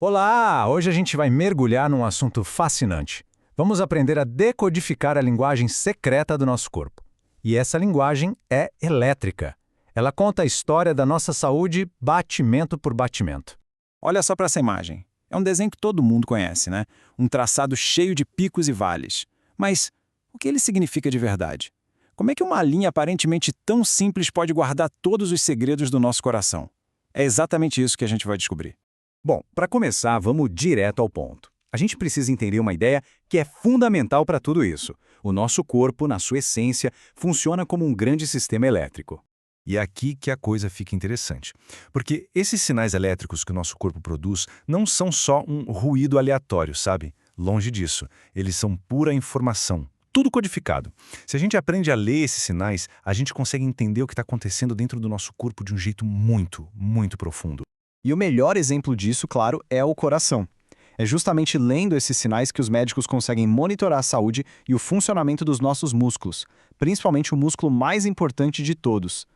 Olá! Hoje a gente vai mergulhar num assunto fascinante. Vamos aprender a decodificar a linguagem secreta do nosso corpo. E essa linguagem é elétrica. Ela conta a história da nossa saúde batimento por batimento. Olha só para essa imagem. É um desenho que todo mundo conhece, né? Um traçado cheio de picos e vales. Mas o que ele significa de verdade? Como é que uma linha aparentemente tão simples pode guardar todos os segredos do nosso coração? É exatamente isso que a gente vai descobrir. Bom, para começar, vamos direto ao ponto. A gente precisa entender uma ideia que é fundamental para tudo isso. O nosso corpo, na sua essência, funciona como um grande sistema elétrico. E é aqui que a coisa fica interessante. Porque esses sinais elétricos que o nosso corpo produz não são só um ruído aleatório, sabe? Longe disso. Eles são pura informação. Tudo codificado. Se a gente aprende a ler esses sinais, a gente consegue entender o que está acontecendo dentro do nosso corpo de um jeito muito, muito profundo. E o melhor exemplo disso, claro, é o coração. É justamente lendo esses sinais que os médicos conseguem monitorar a saúde e o funcionamento dos nossos músculos, principalmente o músculo mais importante de todos.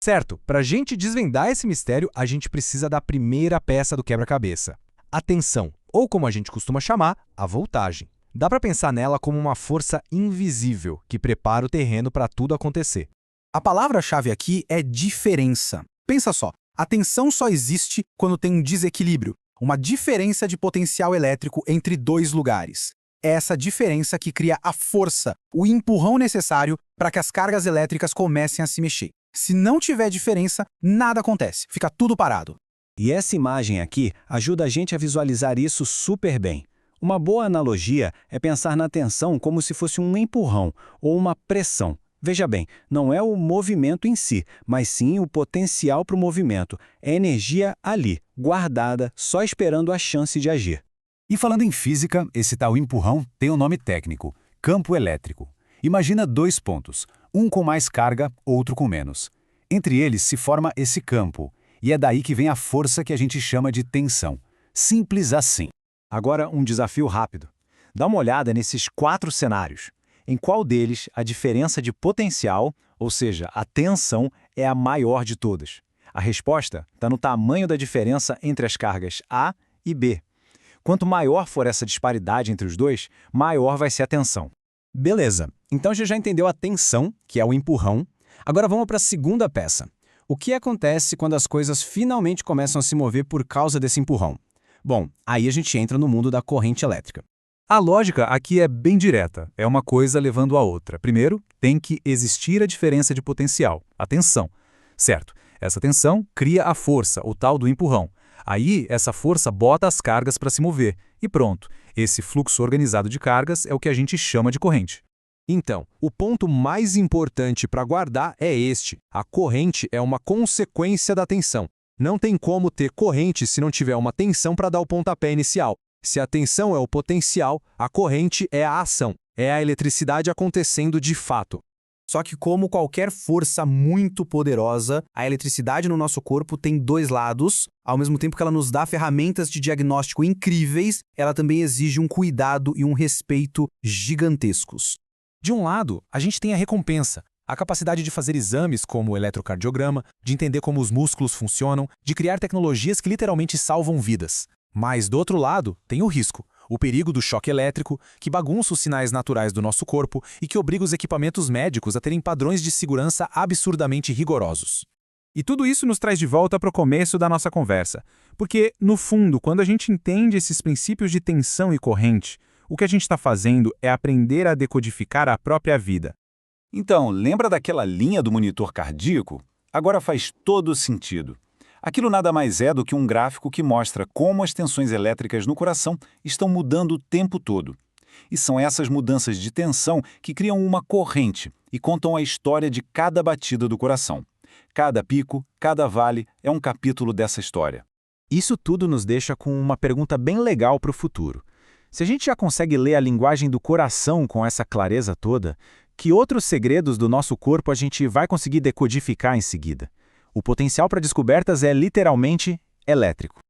Certo, para a gente desvendar esse mistério, a gente precisa da primeira peça do quebra-cabeça, a tensão, ou como a gente costuma chamar, a voltagem. Dá para pensar nela como uma força invisível que prepara o terreno para tudo acontecer. A palavra-chave aqui é diferença. Pensa só, a tensão só existe quando tem um desequilíbrio, uma diferença de potencial elétrico entre dois lugares. É essa diferença que cria a força, o empurrão necessário para que as cargas elétricas comecem a se mexer. Se não tiver diferença, nada acontece, fica tudo parado. E essa imagem aqui ajuda a gente a visualizar isso super bem. Uma boa analogia é pensar na tensão como se fosse um empurrão ou uma pressão. Veja bem, não é o movimento em si, mas sim o potencial para o movimento. É energia ali, guardada, só esperando a chance de agir. E falando em física, esse tal empurrão tem um nome técnico, campo elétrico. Imagina dois pontos, um com mais carga, outro com menos. Entre eles se forma esse campo, e é daí que vem a força que a gente chama de tensão. Simples assim. Agora um desafio rápido. Dá uma olhada nesses 4 cenários. Em qual deles a diferença de potencial, ou seja, a tensão, é a maior de todas? A resposta está no tamanho da diferença entre as cargas A e B. Quanto maior for essa disparidade entre os dois, maior vai ser a tensão. Beleza, então você já entendeu a tensão, que é o empurrão. Agora vamos para a segunda peça. O que acontece quando as coisas finalmente começam a se mover por causa desse empurrão? Bom, aí a gente entra no mundo da corrente elétrica. A lógica aqui é bem direta, é uma coisa levando a outra. Primeiro, tem que existir a diferença de potencial, a tensão. Certo, essa tensão cria a força, o tal do empurrão. Aí, essa força bota as cargas para se mover. E pronto, esse fluxo organizado de cargas é o que a gente chama de corrente. Então, o ponto mais importante para guardar é este. A corrente é uma consequência da tensão. Não tem como ter corrente se não tiver uma tensão para dar o pontapé inicial. Se a tensão é o potencial, a corrente é a ação. É a eletricidade acontecendo de fato. Só que como qualquer força muito poderosa, a eletricidade no nosso corpo tem dois lados. Ao mesmo tempo que ela nos dá ferramentas de diagnóstico incríveis, ela também exige um cuidado e um respeito gigantescos. De um lado, a gente tem a recompensa, a capacidade de fazer exames como o eletrocardiograma, de entender como os músculos funcionam, de criar tecnologias que literalmente salvam vidas. Mas, do outro lado, tem o risco, o perigo do choque elétrico, que bagunça os sinais naturais do nosso corpo e que obriga os equipamentos médicos a terem padrões de segurança absurdamente rigorosos. E tudo isso nos traz de volta para o começo da nossa conversa. Porque, no fundo, quando a gente entende esses princípios de tensão e corrente, o que a gente está fazendo é aprender a decodificar a própria vida. Então, lembra daquela linha do monitor cardíaco? Agora faz todo sentido. Aquilo nada mais é do que um gráfico que mostra como as tensões elétricas no coração estão mudando o tempo todo. E são essas mudanças de tensão que criam uma corrente e contam a história de cada batida do coração. Cada pico, cada vale é um capítulo dessa história. Isso tudo nos deixa com uma pergunta bem legal para o futuro. Se a gente já consegue ler a linguagem do coração com essa clareza toda, que outros segredos do nosso corpo a gente vai conseguir decodificar em seguida? O potencial para descobertas é literalmente elétrico.